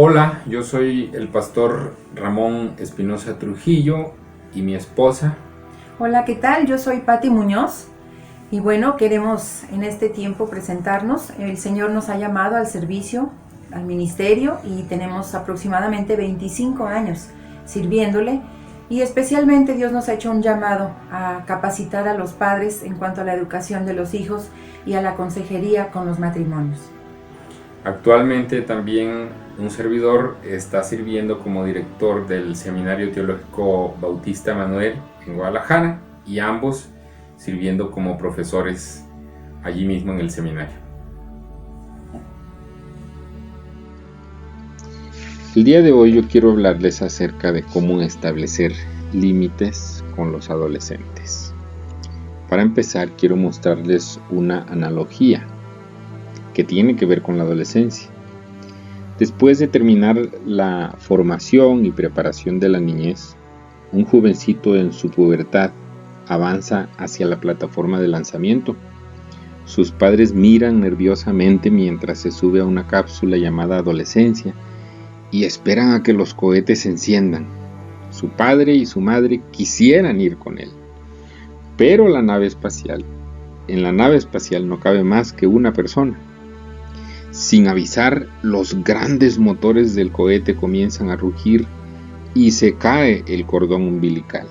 Hola, yo soy el pastor Ramón Espinosa Trujillo y mi esposa. Hola, ¿qué tal? Yo soy Patti Muñoz y bueno, queremos en este tiempo presentarnos. El Señor nos ha llamado al servicio, al ministerio y tenemos aproximadamente 25 años sirviéndole y especialmente Dios nos ha hecho un llamado a capacitar a los padres en cuanto a la educación de los hijos y a la consejería con los matrimonios. Actualmente también un servidor está sirviendo como director del Seminario Teológico Bautista Manuel en Guadalajara y ambos sirviendo como profesores allí mismo en el seminario. El día de hoy yo quiero hablarles acerca de cómo establecer límites con los adolescentes. Para empezar, quiero mostrarles una analogía que tiene que ver con la adolescencia. Después de terminar la formación y preparación de la niñez, un jovencito en su pubertad avanza hacia la plataforma de lanzamiento. Sus padres miran nerviosamente mientras se sube a una cápsula llamada adolescencia y esperan a que los cohetes se enciendan. Su padre y su madre quisieran ir con él, pero en la nave espacial no cabe más que una persona. Sin avisar, los grandes motores del cohete comienzan a rugir y se cae el cordón umbilical.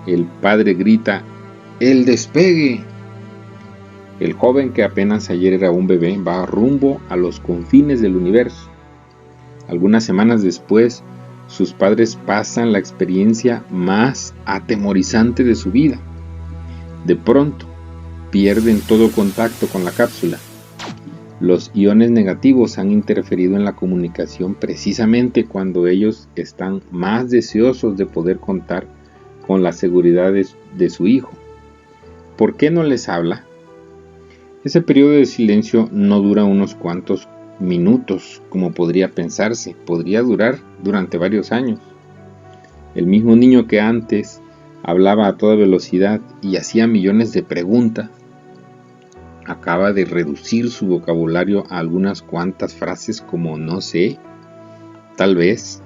El padre grita: ¡el despegue! El joven, que apenas ayer era un bebé, va rumbo a los confines del universo. Algunas semanas después, sus padres pasan la experiencia más atemorizante de su vida. De pronto, pierden todo contacto con la cápsula. Los iones negativos han interferido en la comunicación precisamente cuando ellos están más deseosos de poder contar con la seguridad de su hijo. ¿Por qué no les habla? Ese periodo de silencio no dura unos cuantos minutos, como podría pensarse, podría durar durante varios años. El mismo niño que antes hablaba a toda velocidad y hacía millones de preguntas, acaba de reducir su vocabulario a algunas cuantas frases como no sé, tal vez,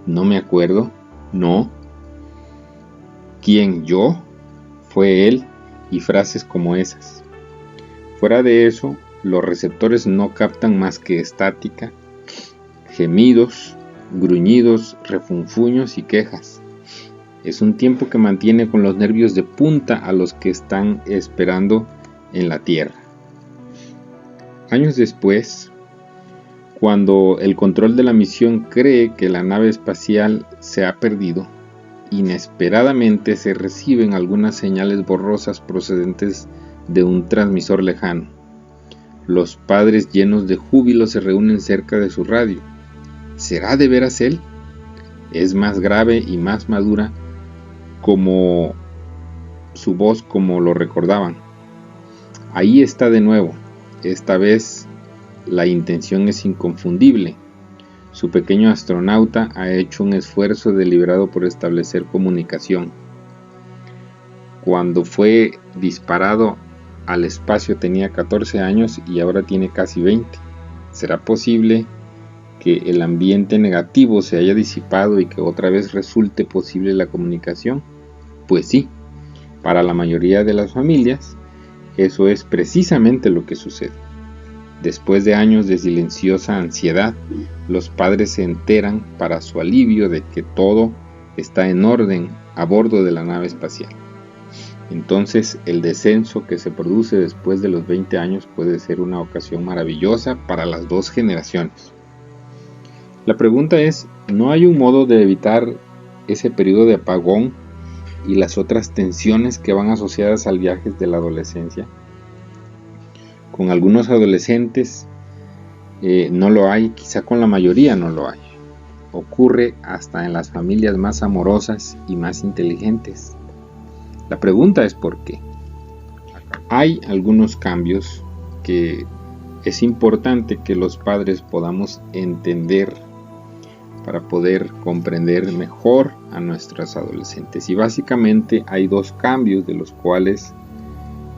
no me acuerdo, no, ¿quién, yo? Fue él, y frases como esas. Fuera de eso, los receptores no captan más que estática, gemidos, gruñidos, refunfuños y quejas. Es un tiempo que mantiene con los nervios de punta a los que están esperando en la Tierra. Años después, cuando el control de la misión cree que la nave espacial se ha perdido, inesperadamente se reciben algunas señales borrosas procedentes de un transmisor lejano. Los padres, llenos de júbilo, se reúnen cerca de su radio. ¿Será de veras él? Es más grave y más madura, como su voz, como lo recordaban. Ahí está de nuevo. Esta vez la intención es inconfundible. Su pequeño astronauta ha hecho un esfuerzo deliberado por establecer comunicación. Cuando fue disparado al espacio tenía 14 años y ahora tiene casi 20. ¿Será posible que el ambiente negativo se haya disipado y que otra vez resulte posible la comunicación? Pues sí, para la mayoría de las familias, eso es precisamente lo que sucede. Después de años de silenciosa ansiedad, los padres se enteran para su alivio de que todo está en orden a bordo de la nave espacial. Entonces, el descenso que se produce después de los 20 años puede ser una ocasión maravillosa para las dos generaciones. La pregunta es, ¿no hay un modo de evitar ese periodo de apagón y las otras tensiones que van asociadas al viaje de la adolescencia? Con algunos adolescentes no lo hay, quizá con la mayoría no lo hay. Ocurre hasta en las familias más amorosas y más inteligentes. La pregunta es ¿por qué? Hay algunos cambios que es importante que los padres podamos entender para poder comprender mejor a nuestros adolescentes. Y básicamente hay dos cambios de los cuales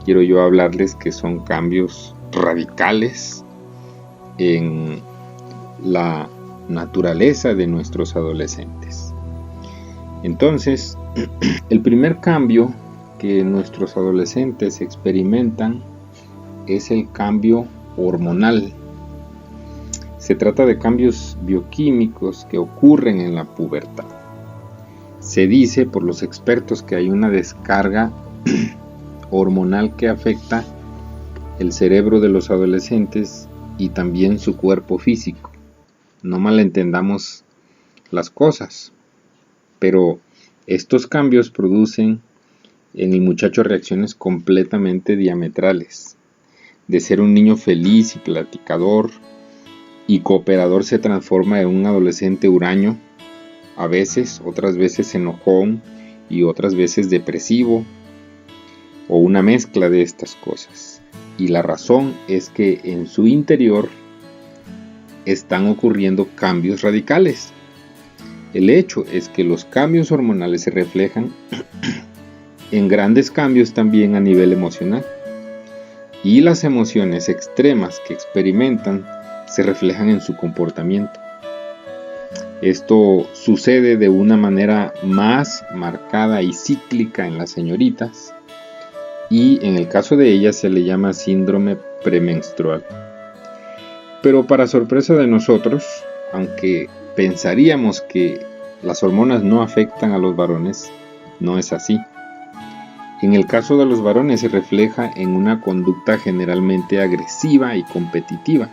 quiero yo hablarles, que son cambios radicales en la naturaleza de nuestros adolescentes. Entonces, el primer cambio que nuestros adolescentes experimentan es el cambio hormonal. Se trata de cambios bioquímicos que ocurren en la pubertad. Se dice por los expertos que hay una descarga hormonal que afecta el cerebro de los adolescentes y también su cuerpo físico. No malentendamos las cosas, pero estos cambios producen en el muchacho reacciones completamente diametrales. De ser un niño feliz y platicador y cooperador se transforma en un adolescente huraño, a veces, otras veces enojón y otras veces depresivo, o una mezcla de estas cosas. Y la razón es que en su interior están ocurriendo cambios radicales. El hecho es que los cambios hormonales se reflejan en grandes cambios también a nivel emocional. Y las emociones extremas que experimentan se reflejan en su comportamiento. Esto sucede de una manera más marcada y cíclica en las señoritas, y en el caso de ellas se le llama síndrome premenstrual. Pero para sorpresa de nosotros, aunque pensaríamos que las hormonas no afectan a los varones, no es así. En el caso de los varones se refleja en una conducta generalmente agresiva y competitiva.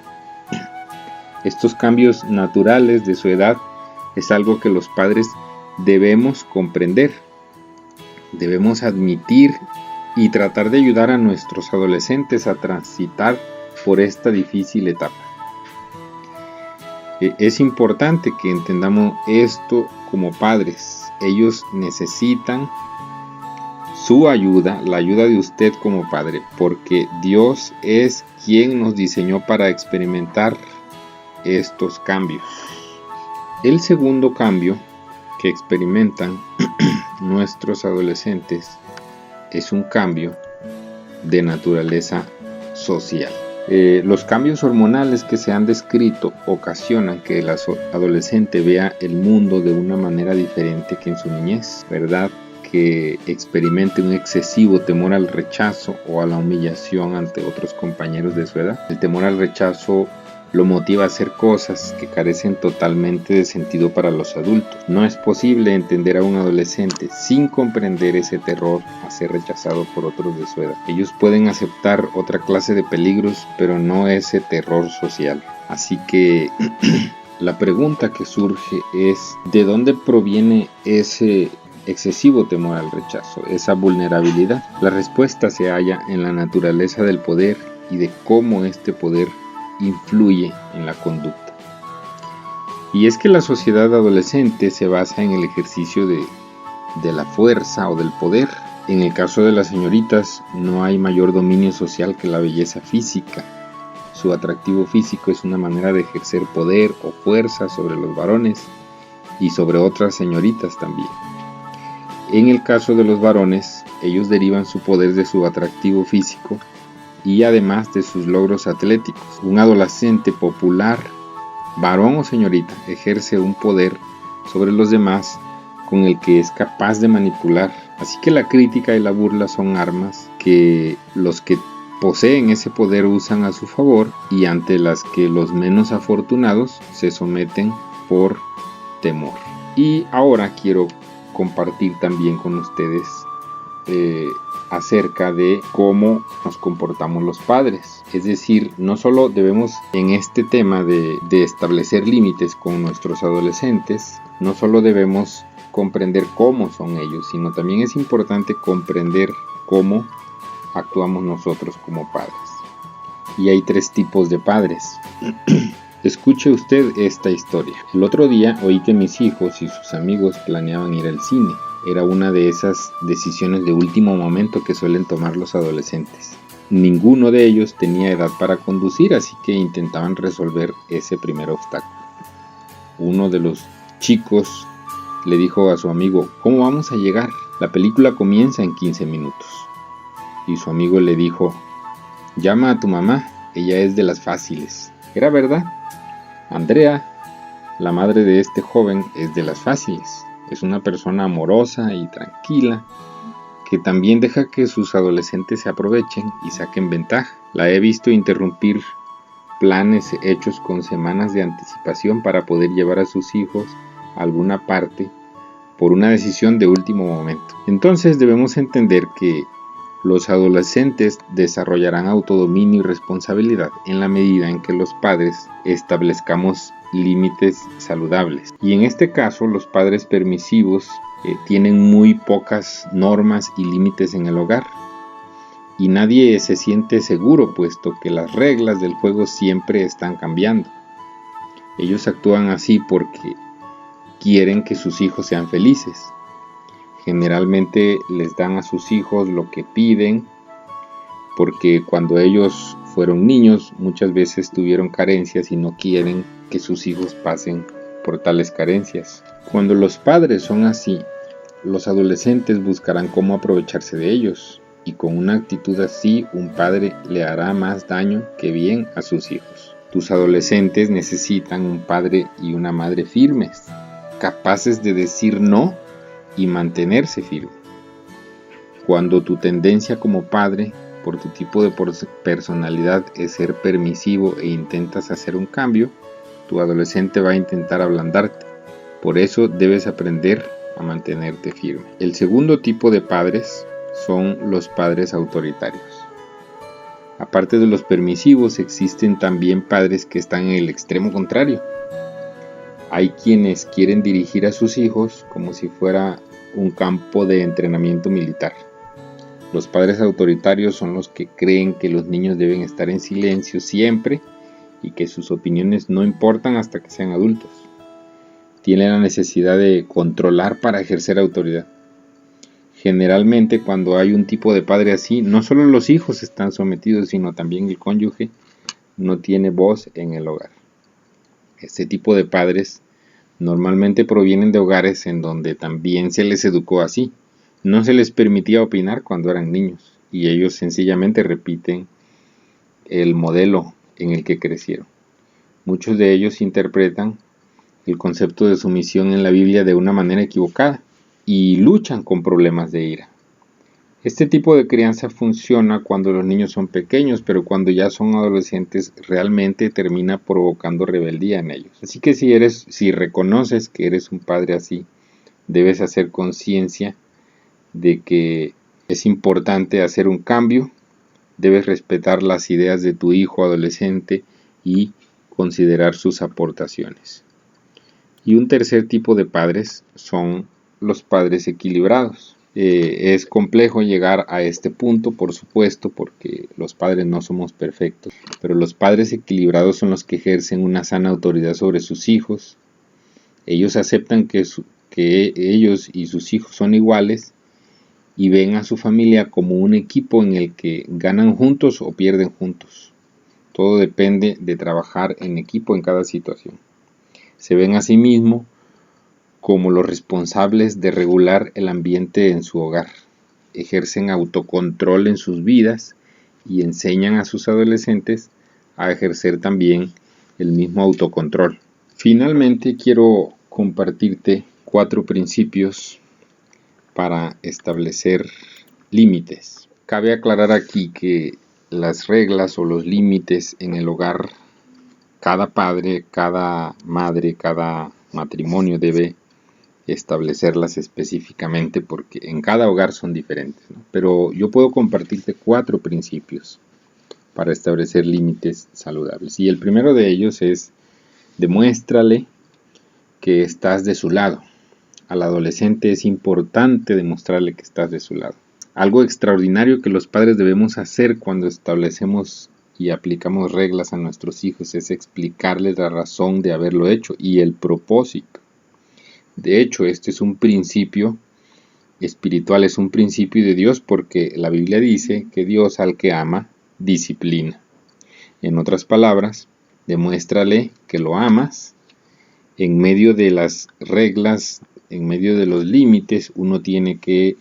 Estos cambios naturales de su edad es algo que los padres debemos comprender. Debemos admitir y tratar de ayudar a nuestros adolescentes a transitar por esta difícil etapa. Es importante que entendamos esto como padres. Ellos necesitan su ayuda, la ayuda de usted como padre, porque Dios es quien nos diseñó para experimentar estos cambios. El segundo cambio que experimentan nuestros adolescentes es un cambio de naturaleza social. Los cambios hormonales que se han descrito ocasionan que el adolescente vea el mundo de una manera diferente que en su niñez, ¿verdad? Que experimente un excesivo temor al rechazo o a la humillación ante otros compañeros de su edad. El temor al rechazo lo motiva a hacer cosas que carecen totalmente de sentido para los adultos. No es posible entender a un adolescente sin comprender ese terror a ser rechazado por otros de su edad. Ellos pueden aceptar otra clase de peligros, pero no ese terror social. Así que la pregunta que surge es, ¿de dónde proviene ese excesivo temor al rechazo, esa vulnerabilidad? La respuesta se halla en la naturaleza del poder y de cómo este poder influye en la conducta. Y es que la sociedad adolescente se basa en el ejercicio de la fuerza o del poder. En el caso de las señoritas no hay mayor dominio social que la belleza física. Su atractivo físico es una manera de ejercer poder o fuerza sobre los varones y sobre otras señoritas también. En el caso de los varones, ellos derivan su poder de su atractivo físico y además de sus logros atléticos. Un adolescente popular, varón o señorita, ejerce un poder sobre los demás con el que es capaz de manipular. Así que la crítica y la burla son armas que los que poseen ese poder usan a su favor y ante las que los menos afortunados se someten por temor. Y ahora quiero compartir también con ustedes acerca de cómo nos comportamos los padres. Es decir, no solo debemos en este tema de establecer límites con nuestros adolescentes, no solo debemos comprender cómo son ellos, sino también es importante comprender cómo actuamos nosotros como padres. Y hay 3 tipos de padres. Escuche usted esta historia. El otro día oí que mis hijos y sus amigos planeaban ir al cine. Era una de esas decisiones de último momento que suelen tomar los adolescentes. Ninguno de ellos tenía edad para conducir, así que intentaban resolver ese primer obstáculo. Uno de los chicos le dijo a su amigo, ¿cómo vamos a llegar? La película comienza en 15 minutos. Y su amigo le dijo, llama a tu mamá, ella es de las fáciles. ¿Era verdad? Andrea, La madre de este joven es de las fáciles. Es una persona amorosa y tranquila, que también deja que sus adolescentes se aprovechen y saquen ventaja. La he visto interrumpir planes hechos con semanas de anticipación para poder llevar a sus hijos a alguna parte por una decisión de último momento. Entonces debemos entender que los adolescentes desarrollarán autodominio y responsabilidad en la medida en que los padres establezcamos límites saludables. Y en este caso, los padres permisivos tienen muy pocas normas y límites en el hogar. Y nadie se siente seguro, puesto que las reglas del juego siempre están cambiando. Ellos actúan así porque quieren que sus hijos sean felices. Generalmente les dan a sus hijos lo que piden, porque cuando ellos fueron niños muchas veces tuvieron carencias y no quieren que sus hijos pasen por tales carencias. Cuando los padres son así, los adolescentes buscarán cómo aprovecharse de ellos, y con una actitud así un padre le hará más daño que bien a sus hijos. Tus adolescentes necesitan un padre y una madre firmes, capaces de decir no y mantenerse firme. Cuando tu tendencia como padre, por tu tipo de personalidad, es ser permisivo e intentas hacer un cambio, tu adolescente va a intentar ablandarte. Por eso debes aprender a mantenerte firme. El segundo tipo de padres son los padres autoritarios. Aparte de los permisivos, existen también padres que están en el extremo contrario. Hay quienes quieren dirigir a sus hijos como si fuera un campo de entrenamiento militar. Los padres autoritarios son los que creen que los niños deben estar en silencio siempre y que sus opiniones no importan hasta que sean adultos. Tienen la necesidad de controlar para ejercer autoridad. Generalmente, cuando hay un tipo de padre así, no solo los hijos están sometidos, sino también el cónyuge no tiene voz en el hogar. Este tipo de padres normalmente provienen de hogares en donde también se les educó así. No se les permitía opinar cuando eran niños y ellos sencillamente repiten el modelo en el que crecieron. Muchos de ellos interpretan el concepto de sumisión en la Biblia de una manera equivocada y luchan con problemas de ira. Este tipo de crianza funciona cuando los niños son pequeños, pero cuando ya son adolescentes realmente termina provocando rebeldía en ellos. Así que si reconoces que eres un padre así, debes hacer conciencia de que es importante hacer un cambio, debes respetar las ideas de tu hijo adolescente y considerar sus aportaciones. Y un tercer tipo de padres son los padres equilibrados. Es complejo llegar a este punto, por supuesto, porque los padres no somos perfectos, pero los padres equilibrados son los que ejercen una sana autoridad sobre sus hijos. Ellos aceptan que ellos y sus hijos son iguales y ven a su familia como un equipo en el que ganan juntos o pierden juntos. Todo depende de trabajar en equipo en cada situación. Se ven a sí mismos como los responsables de regular el ambiente en su hogar. Ejercen autocontrol en sus vidas y enseñan a sus adolescentes a ejercer también el mismo autocontrol. Finalmente quiero compartirte 4 principios para establecer límites. Cabe aclarar aquí que las reglas o los límites en el hogar, cada padre, cada madre, cada matrimonio debe establecerlas específicamente porque en cada hogar son diferentes, ¿no? Pero yo puedo compartirte 4 principios para establecer límites saludables. Y el primero de ellos es: demuéstrale que estás de su lado. Al adolescente es importante demostrarle que estás de su lado. Algo extraordinario que los padres debemos hacer cuando establecemos y aplicamos reglas a nuestros hijos es explicarles la razón de haberlo hecho y el propósito. De hecho, este es un principio espiritual, es un principio de Dios, porque la Biblia dice que Dios al que ama, disciplina. En otras palabras, demuéstrale que lo amas. En medio de las reglas, en medio de los límites, uno tiene que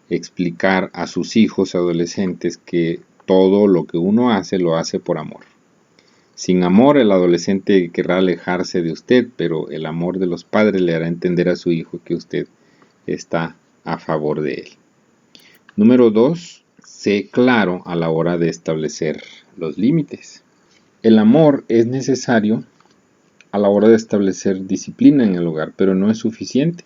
explicar a sus hijos adolescentes que todo lo que uno hace, lo hace por amor. Sin amor, el adolescente querrá alejarse de usted, pero el amor de los padres le hará entender a su hijo que usted está a favor de él. Número 2. Sé claro a la hora de establecer los límites. El amor es necesario a la hora de establecer disciplina en el hogar, pero no es suficiente.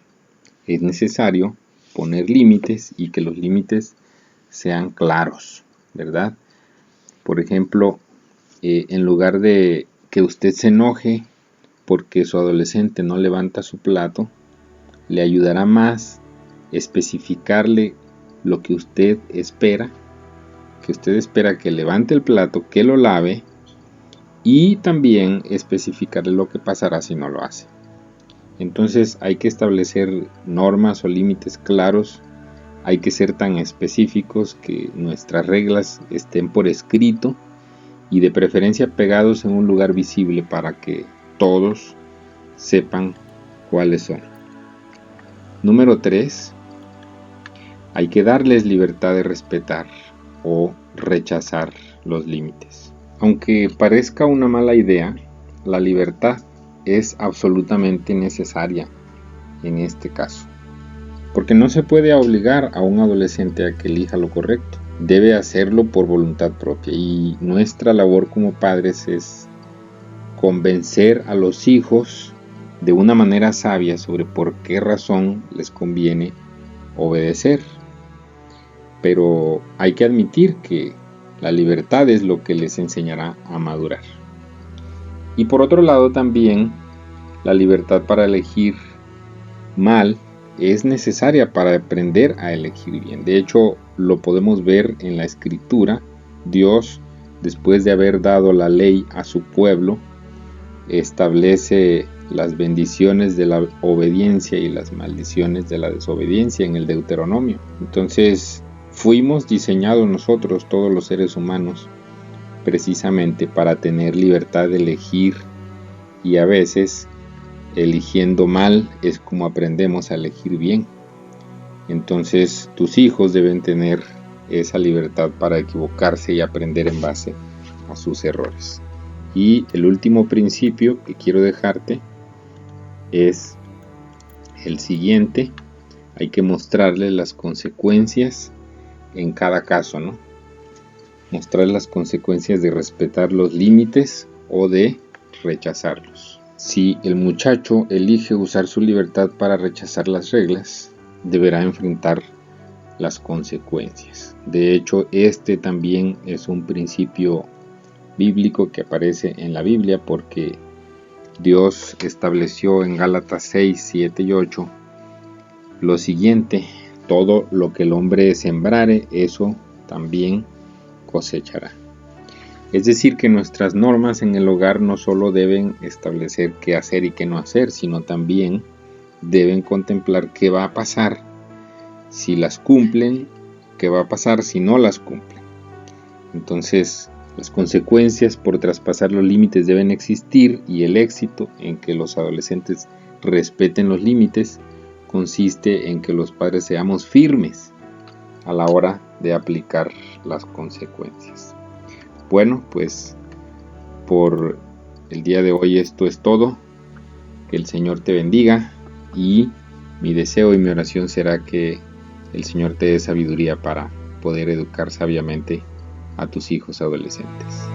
Es necesario poner límites y que los límites sean claros, ¿verdad? Por ejemplo, en lugar de que usted se enoje porque su adolescente no levanta su plato, le ayudará más especificarle lo que usted espera, que levante el plato, que lo lave, y también especificarle lo que pasará si no lo hace. Entonces hay que establecer normas o límites claros, hay que ser tan específicos que nuestras reglas estén por escrito y de preferencia pegados en un lugar visible para que todos sepan cuáles son. Número 3. Hay que darles libertad de respetar o rechazar los límites. Aunque parezca una mala idea, la libertad es absolutamente necesaria en este caso, porque no se puede obligar a un adolescente a que elija lo correcto. Debe hacerlo por voluntad propia, y nuestra labor como padres es convencer a los hijos de una manera sabia sobre por qué razón les conviene obedecer. Pero hay que admitir que la libertad es lo que les enseñará a madurar. Y por otro lado también, la libertad para elegir mal es necesaria para aprender a elegir bien. De hecho, lo podemos ver en la Escritura. Dios, después de haber dado la ley a su pueblo, establece las bendiciones de la obediencia y las maldiciones de la desobediencia en el Deuteronomio. Entonces, fuimos diseñados nosotros, todos los seres humanos, precisamente para tener libertad de elegir, y a veces eligiendo mal es como aprendemos a elegir bien. Entonces tus hijos deben tener esa libertad para equivocarse y aprender en base a sus errores. Y el último principio que quiero dejarte es el siguiente: hay que mostrarles las consecuencias en cada caso, ¿no? Mostrar las consecuencias de respetar los límites o de rechazarlos. Si el muchacho elige usar su libertad para rechazar las reglas, deberá enfrentar las consecuencias. De hecho, este también es un principio bíblico que aparece en la Biblia, porque Dios estableció en Gálatas 6, 7 y 8 lo siguiente: todo lo que el hombre sembrare, eso también cosechará. Es decir, que nuestras normas en el hogar no solo deben establecer qué hacer y qué no hacer, sino también deben contemplar qué va a pasar si las cumplen, qué va a pasar si no las cumplen. Entonces, las consecuencias por traspasar los límites deben existir, y el éxito en que los adolescentes respeten los límites consiste en que los padres seamos firmes a la hora de aplicar las consecuencias. Bueno, pues por el día de hoy esto es todo. Que el Señor te bendiga, y mi deseo y mi oración será que el Señor te dé sabiduría para poder educar sabiamente a tus hijos adolescentes.